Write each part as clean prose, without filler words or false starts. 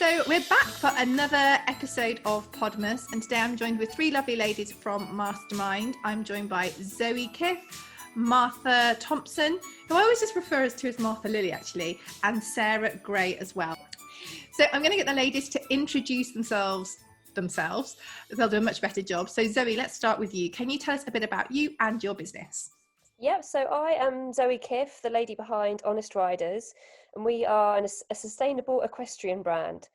So we're back for another episode of Podmas, and today I'm joined with three lovely ladies from Mastermind. I'm joined by Zoe Kiff, Martha Thompson, who I always just refer to as Martha Lily actually, and Sarah Gray as well. So I'm going to get the ladies to introduce themselves. They'll do a much better job. So Zoe, let's start with you. Can you tell us a bit about you and your business? Yeah, so I am Zoe Kiff, the lady behind Honest Riders, and we are a sustainable equestrian brand.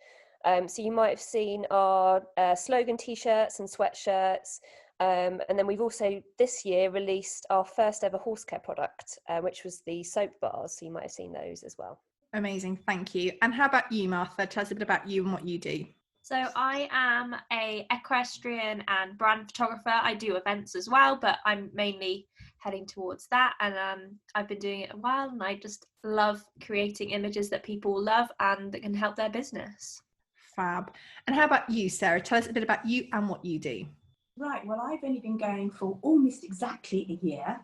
So you might have seen our slogan t-shirts and sweatshirts, and then we've also this year released our first ever horse care product, which was the soap bars, so you might have seen those as well. Amazing, thank you. And how about you, Martha? Tell us a bit about you and what you do. So I am a equestrian and brand photographer. I do events as well, but I'm mainly heading towards that. And I've been doing it a while, and I just love creating images that people love and that can help their business. Fab. And how about you, Sarah? Tell us a bit about you and what you do. Right, well, I've only been going for almost exactly a year,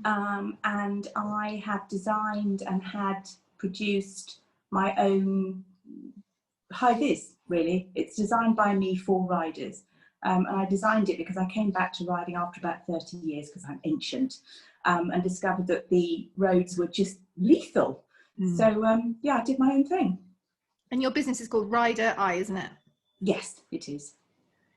and I have designed and had produced my own high-vis, really. It's designed by me for riders, and I designed it because I came back to riding after about 30 years because I'm ancient, and discovered that the roads were just lethal. So I did my own thing. And your business is called Rider Eye, isn't it? Yes, it is.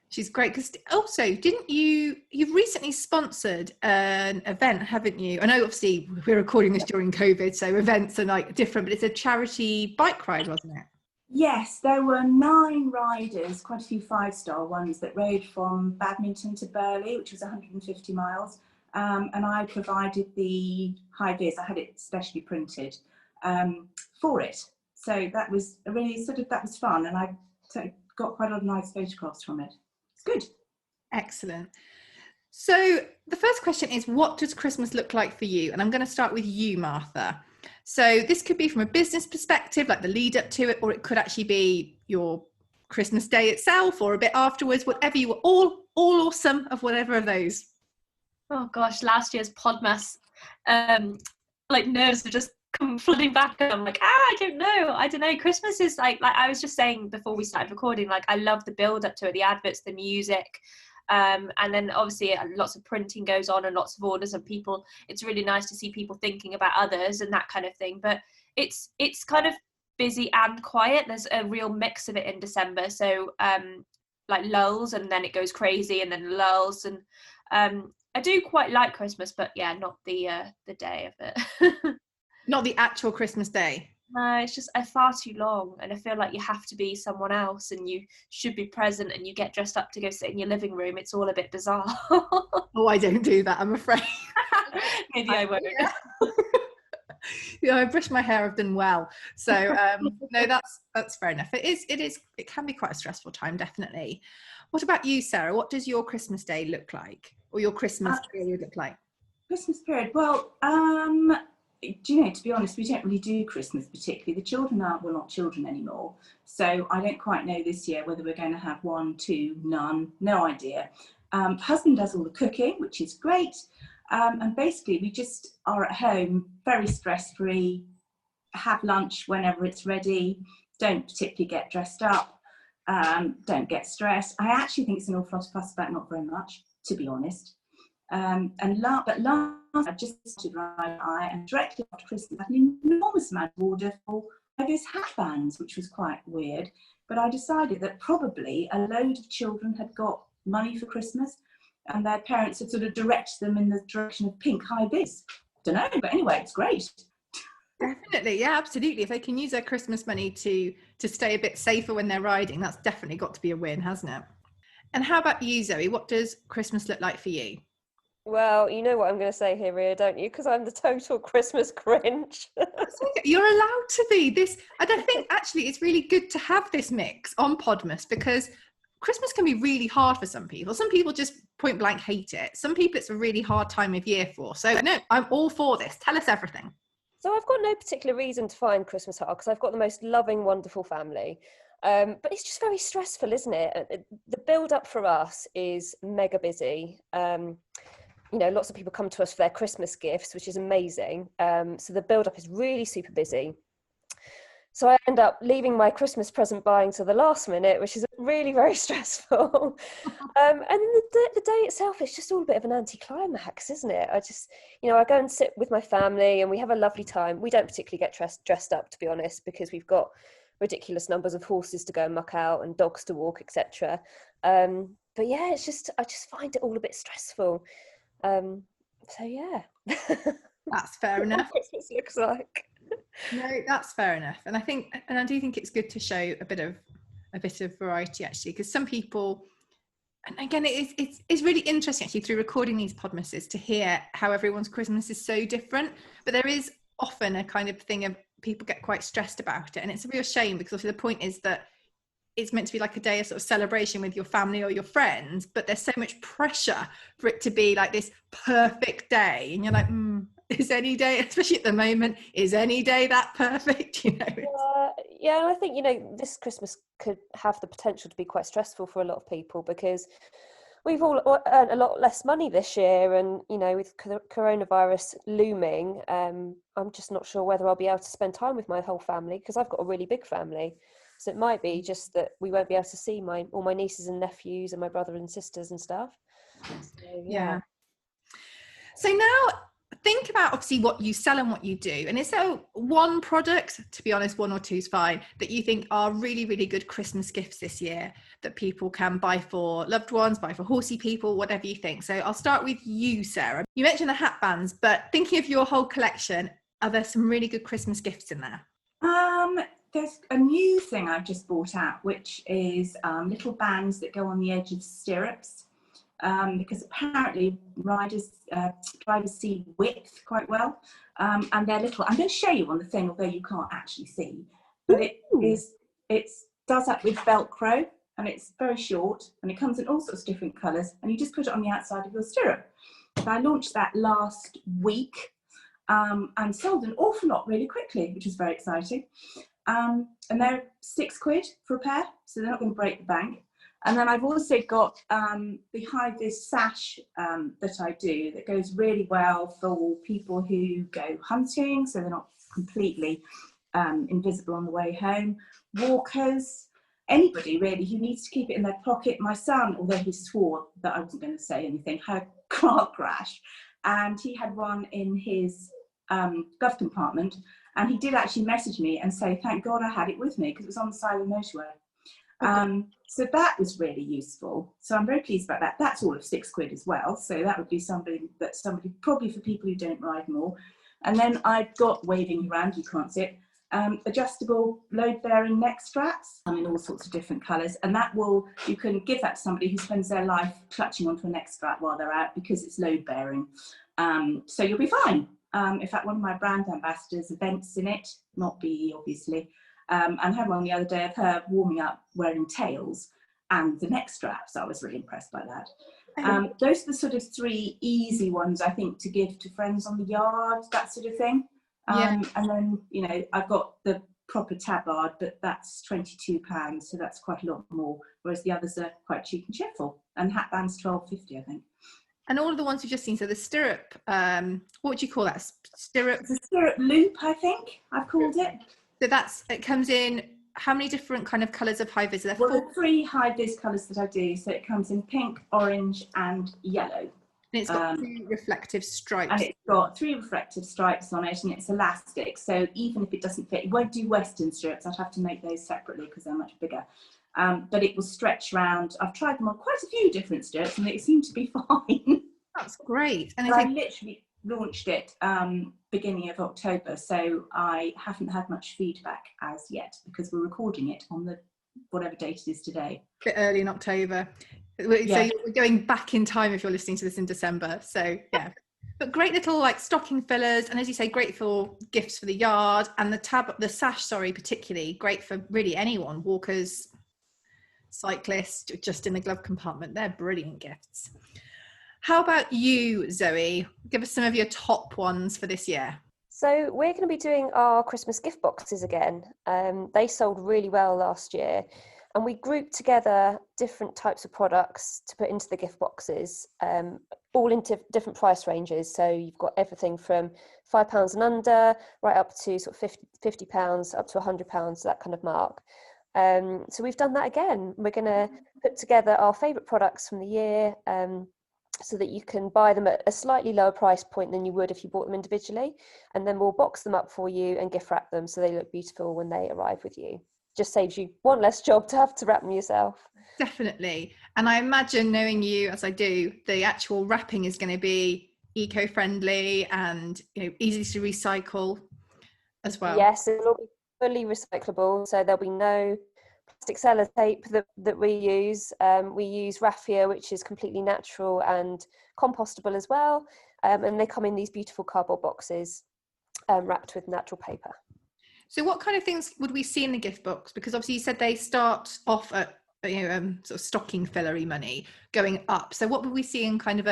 She's great, because also you've recently sponsored an event, haven't you? I know obviously we're recording this during COVID, so events are like different, but it's a charity bike ride, wasn't it? Yes, there were 9 riders, quite a few 5-star ones, that rode from Badminton to Burley, which was 150 miles. And I provided the high vis. I had it specially printed for it. So that was really that was fun. And I got quite a lot of nice photographs from it. It's good. Excellent. So the first question is, what does Christmas look like for you? And I'm going to start with you, Martha. So this could be from a business perspective, like the lead up to it, or it could actually be your Christmas day itself or a bit afterwards, whatever you were, all awesome of whatever of those. Oh gosh, last year's Podmas, nerves are just come flooding back, and I'm like, I don't know. Christmas is like I was just saying before we started recording, like I love the build up to it, the adverts, the music. And then obviously lots of printing goes on and lots of orders and people, it's really nice to see people thinking about others and that kind of thing. But it's kind of busy and quiet. There's a real mix of it in December. So like lulls, and then it goes crazy, and then lulls. And I do quite like Christmas, but yeah, not the day of it. Not the actual Christmas day. No, it's just far too long, and I feel like you have to be someone else and you should be present, and you get dressed up to go sit in your living room. It's all a bit bizarre. Oh, I don't do that, I'm afraid. Maybe I won't. Yeah, I brush my hair, I've done well. So no, that's fair enough. It can be quite a stressful time, definitely. What about you, Sarah? What does your Christmas day look like, or your Christmas period look like? Christmas period. Well, do you know, to be honest, we don't really do Christmas particularly. The children we're not children anymore. So I don't quite know this year whether we're going to have 1, 2, none, no idea. Husband does all the cooking, which is great. And basically we just are at home, very stress-free, have lunch whenever it's ready, don't particularly get dressed up, don't get stressed. I actually think it's an awful lot of fuss about not very much, to be honest. But last I just started Rider Eye, and directly after Christmas I had an enormous amount of order for those hat bands, which was quite weird. But I decided that probably a load of children had got money for Christmas, and their parents had sort of directed them in the direction of pink high vis. Don't know, but anyway, it's great. Definitely, yeah, absolutely. If they can use their Christmas money to stay a bit safer when they're riding, that's definitely got to be a win, hasn't it? And how about you, Zoe? What does Christmas look like for you? Well, you know what I'm going to say here, Ria, don't you? Because I'm the total Christmas Grinch. You're allowed to be this. I don't think actually it's really good to have this mix on Podmas, because Christmas can be really hard for some people. Some people just point blank hate it. Some people it's a really hard time of year for. So no, I'm all for this. Tell us everything. So I've got no particular reason to find Christmas hard, because I've got the most loving, wonderful family. But it's just very stressful, isn't it? The build up for us is mega busy. Lots of people come to us for their Christmas gifts, which is amazing. So the build up is really super busy. So I end up leaving my Christmas present buying to the last minute, which is really very stressful. And then the day itself, it's just all a bit of an anticlimax, isn't it? I just, I go and sit with my family and we have a lovely time. We don't particularly get dressed up, to be honest, because we've got ridiculous numbers of horses to go and muck out and dogs to walk, etc. But yeah, I just find it all a bit stressful. So yeah. That's fair enough. What Christmas looks like. No, that's fair enough. And I do think it's good to show a bit of variety, actually, because some people, and again, it's really interesting actually through recording these Podmases to hear how everyone's Christmas is so different. But there is often a kind of thing of people get quite stressed about it, and it's a real shame, because obviously the point is that it's meant to be like a day of sort of celebration with your family or your friends, but there's so much pressure for it to be like this perfect day, and you're like, is any day, especially at the moment, is any day that perfect? Yeah, I think this Christmas could have the potential to be quite stressful for a lot of people, because we've all earned a lot less money this year, and with coronavirus looming, I'm just not sure whether I'll be able to spend time with my whole family, because I've got a really big family. So it might be just that we won't be able to see all my nieces and nephews and my brother and sisters and stuff. So, yeah. So now think about obviously what you sell and what you do. And is there one product, to be honest, one or two is fine, that you think are really, really good Christmas gifts this year that people can buy for loved ones, buy for horsey people, whatever you think? So I'll start with you, Sarah. You mentioned the hat bands, but thinking of your whole collection, are there some really good Christmas gifts in there? There's a new thing I've just bought out, which is little bands that go on the edge of stirrups, because apparently drivers see width quite well, and they're little. I'm going to show you on the thing, although you can't actually see, but it does that with Velcro, and it's very short, and it comes in all sorts of different colours, and you just put it on the outside of your stirrup. So I launched that last week, and sold an awful lot really quickly, which was very exciting. And they're £6 for a pair, so they're not going to break the bank. And then I've also got behind this sash that I do that goes really well for people who go hunting, so they're not completely invisible on the way home. Walkers, anybody really who needs to keep it in their pocket. My son, although he swore that I wasn't going to say anything, had a car crash, and he had one in his glove compartment. And he did actually message me and say, thank God I had it with me, because it was on the side of the motorway. So that was really useful. So I'm very pleased about that. That's all of £6 as well. So that would be somebody probably for people who don't ride more. And then I've got, waving around, you can't see it, adjustable load-bearing neck straps. In all sorts of different colours. And you can give that to somebody who spends their life clutching onto a neck strap while they're out, because it's load-bearing. So you'll be fine. In fact, one of my brand ambassadors, Events in it, not BE obviously, and had one the other day of her warming up wearing tails and the neck straps. I was really impressed by that. Those are the sort of three easy ones, I think, to give to friends on the yard, that sort of thing. And then, I've got the proper tabard, but that's £22, so that's quite a lot more, whereas the others are quite cheap and cheerful. And hat band's £12.50, I think. And all of the ones we've just seen, so the stirrup, what would you call that? Stirrup? The stirrup loop, I think I've called it. So it comes in how many different kind of colours of high vis? Well, there are 3 high vis colours that I do. So it comes in pink, orange and yellow. And it's got 2 reflective stripes. And it's got 3 reflective stripes on it, and it's elastic. So even if it doesn't fit, it won't do Western stirrups. I'd have to make those separately because they're much bigger. But it will stretch round. I've tried them on quite a few different stirrups and they seem to be fine. That's great. And I literally launched it beginning of October, so I haven't had much feedback as yet because we're recording it on the whatever date it is today. A bit early in October. So you're going back in time if you're listening to this in December. So yeah. But great little stocking fillers, and as you say, great for gifts for the yard, and the sash, particularly great for really anyone, walkers, cyclists, just in the glove compartment. They're brilliant gifts. How about you, Zoe? Give us some of your top ones for this year. So we're going to be doing our Christmas gift boxes again. They sold really well last year. And we group together different types of products to put into the gift boxes, all into different price ranges. So you've got everything from £5 and under, right up to sort of £50, up to £100, that kind of mark. So we've done that again. We're going to put together our favourite products from the year, so that you can buy them at a slightly lower price point than you would if you bought them individually. And then we'll box them up for you and gift wrap them so they look beautiful when they arrive with you. Just saves you one less job to have to wrap them yourself. Definitely. And I imagine, knowing you as I do, the actual wrapping is going to be eco-friendly and, you know, easy to recycle as well. Yes, it'll be fully recyclable. So there'll be no plastic sellotape that we use. We use raffia, which is completely natural and compostable as well. And they come in these beautiful cardboard boxes, wrapped with natural paper. So what kind of things would we see in the gift box? Because obviously you said they start off at, you know, sort of stocking fillery money going up. So what would we see in kind of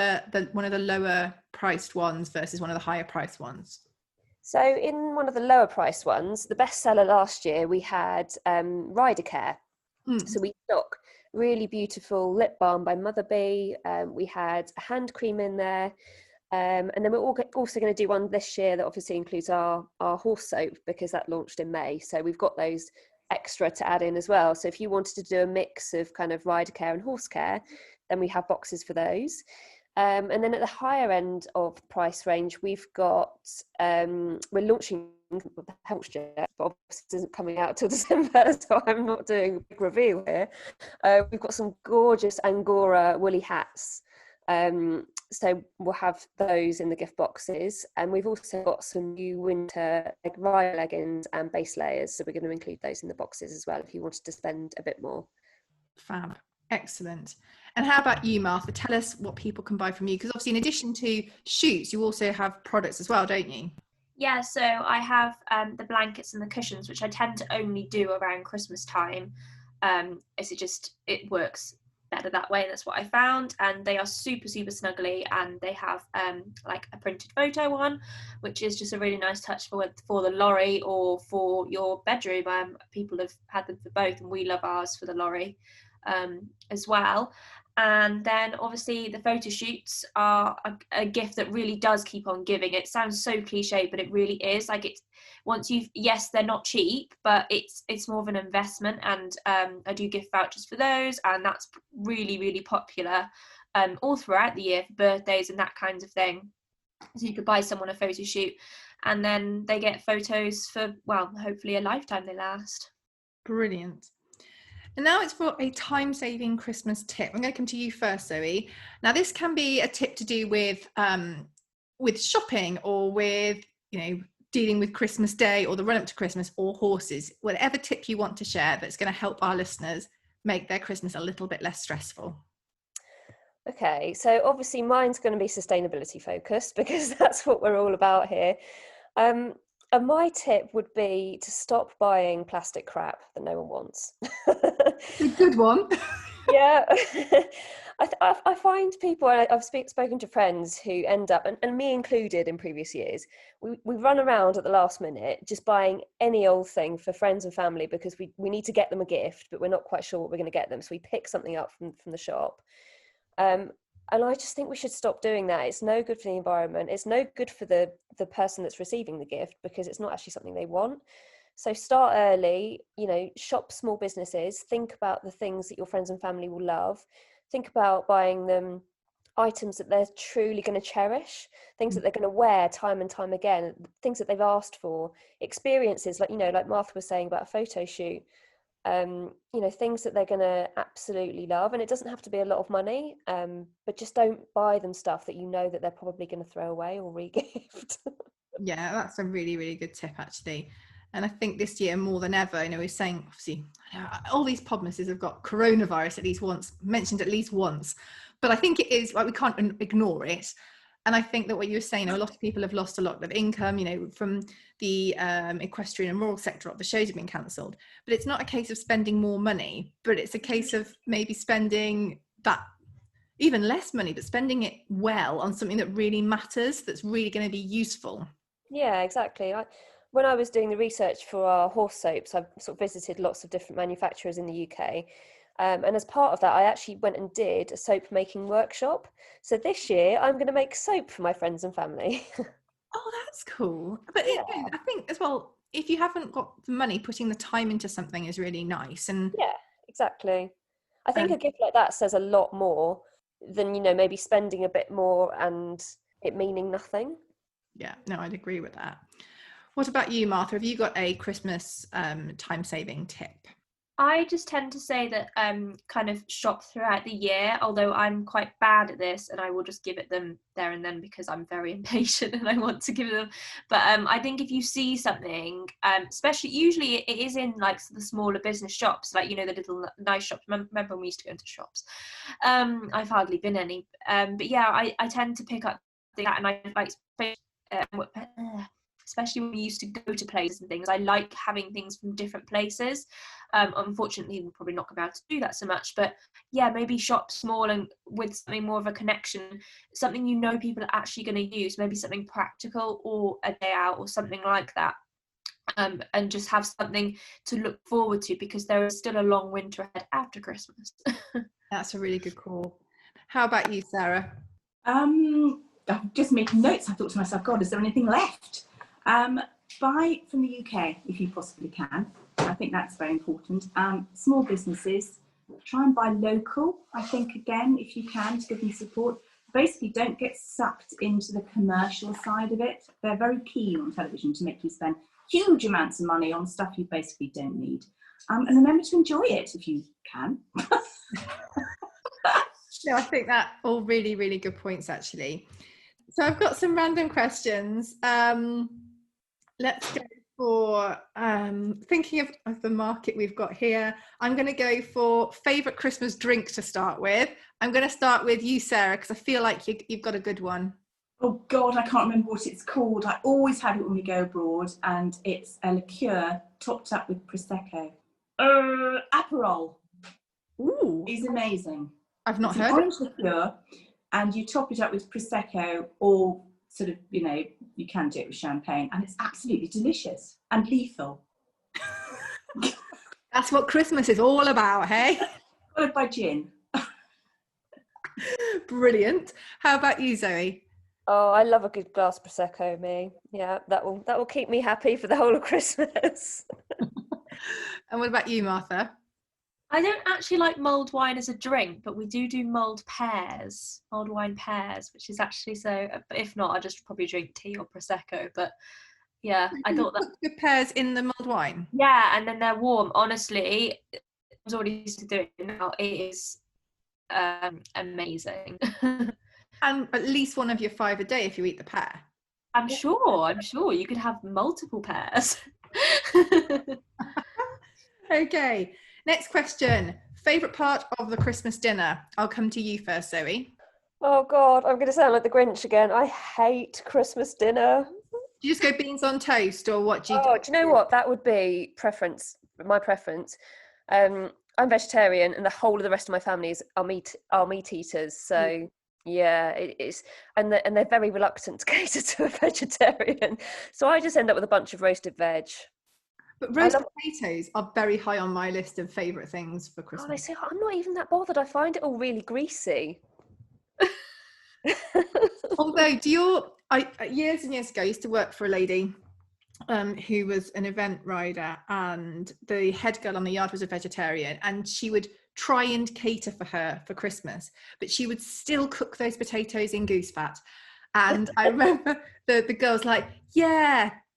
one of the lower priced ones versus one of the higher priced ones? So in one of the lower priced ones, the best seller last year, we had Rider Care. So we stock really beautiful lip balm by Mother Bee. We had a hand cream in there. And then we're also going to do one this year that obviously includes our horse soap, because that launched in May. So we've got those extra to add in as well. So if you wanted to do a mix of kind of rider care and horse care, then we have boxes for those. And then at the higher end of the price range, we've got, we're launching the house jet, but obviously it isn't coming out till December, so I'm not doing a big reveal here. We've got some gorgeous Angora woolly hats. So we'll have those in the gift boxes, and we've also got some new winter rider leggings and base layers, so we're going to include those in the boxes as well if you wanted to spend a bit more. Fab. Excellent. And how about you, Martha? Tell us what people can buy from you, because obviously in addition to shoots, you also have products as well, don't you? Yeah, so I have the blankets and the cushions, which I tend to only do around Christmas time. It works better that way. That's what I found, and they are super snuggly, and they have like a printed photo one, which is just a really nice touch for the lorry or for your bedroom. People have had them for both, and we love ours for the lorry as well. And then obviously the photo shoots are a gift that really does keep on giving. It sounds so cliche, but it really is. Like, it's once yes, they're not cheap, but it's more of an investment. And I do gift vouchers for those, and that's really popular all throughout the year for birthdays and that kind of thing. So you could buy someone a photo shoot, and then they get photos for, well, hopefully a lifetime they last. Brilliant. And now it's for a time-saving Christmas tip. I'm going to come to you first, Zoe. Now, this can be a tip to do with shopping, or with, you know, dealing with Christmas Day or the run-up to Christmas, or horses. Whatever tip you want to share that's going to help our listeners make their Christmas a little bit less stressful. Okay, so obviously mine's going to be sustainability focused, because that's what we're all about here. And my tip would be to stop buying plastic crap that no one wants. A good one. Yeah. I find people, I've spoken to friends who end up, and me included in previous years, we run around at the last minute just buying any old thing for friends and family, because we need to get them a gift, but we're not quite sure what we're going to get them. So we pick something up from the shop. And I just think we should stop doing that. It's no good for the environment. It's no good for the person that's receiving the gift, because it's not actually something they want. So start early, you know, shop small businesses, think about the things that your friends and family will love. Think about buying them items that they're truly going to cherish, things that they're going to wear time and time again, things that they've asked for, experiences like, you know, like Martha was saying about a photo shoot. You know, things that they're going to absolutely love. And it doesn't have to be a lot of money, but just don't buy them stuff that you know that they're probably going to throw away or re-gift. Yeah, that's a really good tip, actually. And I think this year more than ever, you know, we're saying, obviously, all these Podmases have got coronavirus mentioned at least once, but I think it is like, we can't ignore it. And I think that what you were saying, a lot of people have lost a lot of income, you know, from the equestrian and rural sector. The shows have been cancelled, but it's not a case of spending more money, but it's a case of maybe spending that even less money, but spending it well on something that really matters, that's really going to be useful. Yeah, exactly. when I was doing the research for our horse soaps, I've sort of visited lots of different manufacturers in the UK. And as part of that, I actually went and did a soap making workshop. So this year, I'm going to make soap for my friends and family. Oh, that's cool. But Yeah. I think as well, if you haven't got the money, putting the time into something is really nice. And Yeah, exactly. I think Um, a gift like that says a lot more than, maybe spending a bit more and it meaning nothing. yeah, no, I'd agree with that. What about you, Martha? Have you got a Christmas time-saving tip? I just tend to say that kind of shop throughout the year, although I'm quite bad at this and I will just give it them there and then because I'm very impatient and I want to give them. But I think if you see something, especially usually it is in like the smaller business shops, like, the little nice shops. Remember when we used to go into shops? I've hardly been any. But yeah, I tend to pick up that, and I like, especially when we used to go to places and things, I like having things from different places. Unfortunately, we're probably not going to be able to do that so much, but yeah, maybe shop small and with something more of a connection, something people are actually going to use, maybe something practical or a day out or something like that. And just have something to look forward to, because there is still a long winter ahead after Christmas. That's a really good call. How about you, Sarah? I'm just making notes. I thought to myself, God, is there anything left? Buy from the UK if you possibly can. I think that's very important. Small businesses, try and buy local. I think, again, if you can, to give them support. Basically, don't get sucked into the commercial side of it. They're very keen on television to make you spend huge amounts of money on stuff you basically don't need. And remember to enjoy it if you can. No, I think that all really, really good points, actually. So I've got some random questions. Let's go for thinking of the market we've got here. I'm going to go for favourite Christmas drink to start with. I'm going to start with you, Sarah, because I feel like you've got a good one. Oh God, I can't remember what it's called. I always have it when we go abroad, and it's a liqueur topped up with Prosecco. Aperol. Ooh, It's amazing. I've not It's heard an of orange liqueur, and you top it up with Prosecco, or sort of, you can do it with champagne, and it's absolutely delicious and lethal. That's what Christmas is all about, hey? Followed by gin. Brilliant. How about you, Zoe? Oh, I love a good glass Prosecco, me. Yeah, that will keep me happy for the whole of Christmas. And what about you, Martha? I don't actually like mulled wine as a drink, but we do mulled wine pairs, which is actually so. If not, I just probably drink tea or Prosecco. But yeah, I thought that Good pairs in the mulled wine. Yeah, and then they're warm. Honestly, I was already used to do it now. It is amazing. And at least one of your 5 a day if you eat the pair. I'm sure you could have multiple pairs. Okay, next question. Favourite part of the Christmas dinner? I'll come to you first, Zoe. Oh God, I'm going to sound like the Grinch again. I hate Christmas dinner. Do you just go beans on toast, or what do you do? Oh, do you know what? That would be my preference. I'm vegetarian, and the whole of the rest of my family are meat eaters. So yeah, it is, and they're very reluctant to cater to a vegetarian. So I just end up with a bunch of roasted veg. But roasted potatoes are very high on my list of favourite things for Oh, they Christmas. say I'm not even that bothered. I find it all really greasy. Although, years and years ago, I used to work for a lady who was an event rider, and the head girl on the yard was a vegetarian, and she would try and cater for her for Christmas, but she would still cook those potatoes in goose fat. And I remember the girls like,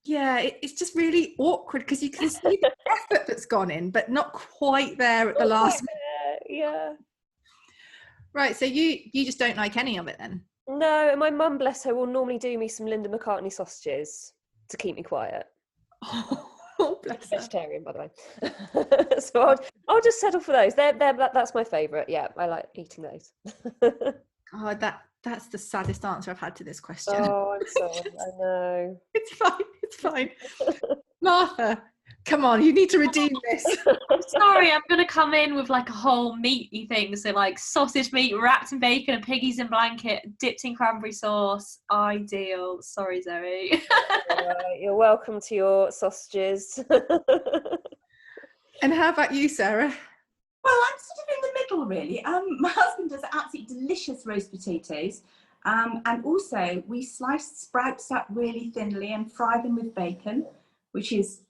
it's just really awkward because you can see the effort that's gone in, but not quite there at the last minute. Yeah. Right, so you just don't like any of it then? No, and my mum, bless her, will normally do me some Linda McCartney sausages to keep me quiet. Oh, bless her. Vegetarian, by the way. So I'll just settle for those. That's my favourite. Yeah, I like eating those. God, that's the saddest answer I've had to this question. Oh, I'm sorry. I know. It's fine. Martha, come on, you need to redeem this. Sorry, I'm gonna come in with like a whole meaty thing. So like sausage meat wrapped in bacon and piggies in blanket, dipped in cranberry sauce. Ideal. Sorry, Zoe. You're welcome to your sausages. And how about you, Sarah? Well, I'm sort of in the middle, really. My husband does absolutely delicious roast potatoes. And also, we slice sprouts up really thinly and fry them with bacon, which is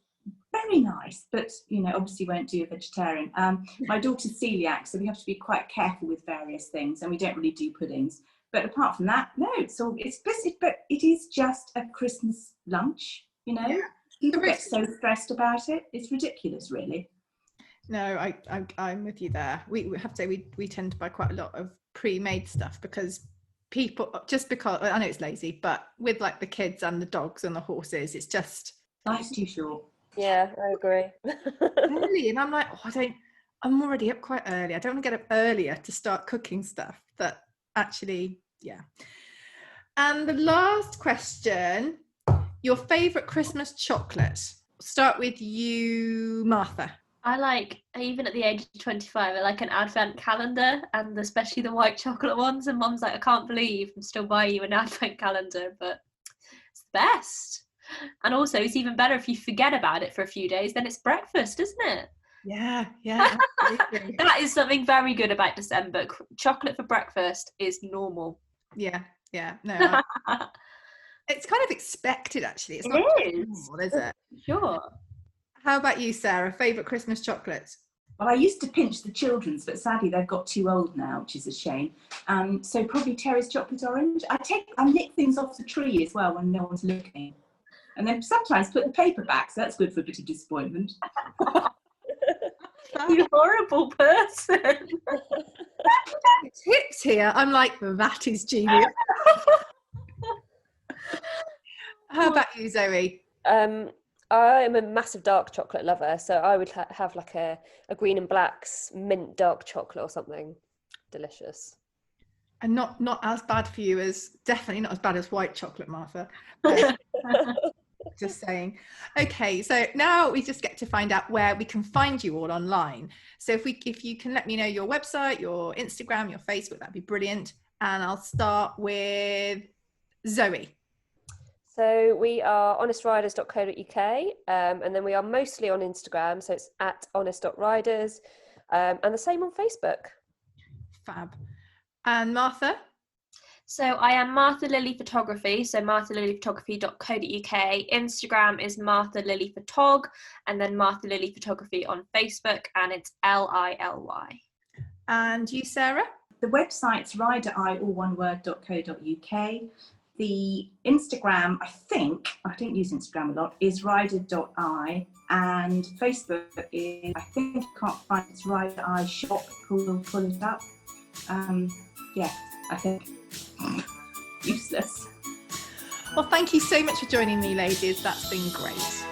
very nice. But, you know, obviously won't do a vegetarian. My daughter's celiac, so we have to be quite careful with various things. And we don't really do puddings. But apart from that, no, it's explicit. But it is just a Christmas lunch, you know. Yeah. People get so stressed about it. It's ridiculous, really. No, I'm with you there. We have to say we tend to buy quite a lot of pre-made stuff because people, just because, I know it's lazy, but with like the kids and the dogs and the horses, it's just Life's too short. Yeah, I agree. early. And I'm like, I'm already up quite early. I don't want to get up earlier to start cooking stuff. But actually, yeah. And the last question, your favourite Christmas chocolate. Start with you, Martha. I like, even at the age of 25, I like an advent calendar, and especially the white chocolate ones. And Mum's like, I can't believe I'm still buying you an advent calendar, but it's the best. And also, it's even better if you forget about it for a few days, then it's breakfast, isn't it? Yeah, absolutely. That is something very good about December. Chocolate for breakfast is normal. Yeah, no. It's kind of expected, actually. It's not normal, is it? Sure. How about you, Sarah? Favourite Christmas chocolates? Well, I used to pinch the children's, but sadly they've got too old now, which is a shame. So probably Terry's chocolate orange. I nick things off the tree as well when no one's looking. And then sometimes put the paper back, so that's good for a bit of disappointment. You horrible person. Tips here. I'm like, that is genius. How about you, Zoe? I'm a massive dark chocolate lover, so I would have like a green and black's mint dark chocolate or something. Delicious. And not as bad for you as, definitely not as bad as white chocolate, Martha. Just saying. Okay, so now we just get to find out where we can find you all online. So if you can let me know your website, your Instagram, your Facebook, that'd be brilliant. And I'll start with Zoe. So we are honestriders.co.uk, and then we are mostly on Instagram, so it's at honest.riders, and the same on Facebook. Fab. And Martha? So I am Martha Lily Photography, so marthalilyphotography.co.uk. Instagram is Martha Lily Photog, and then Martha Lily Photography on Facebook, and it's Lily. And you, Sarah? The website's ridereye.co.uk. The Instagram, I don't use Instagram a lot, is rider.eye, and Facebook is, I think you can't find it's Rider Eye Shop, we'll pull it up. Yeah, I think. Useless. Well, thank you so much for joining me, ladies. That's been great.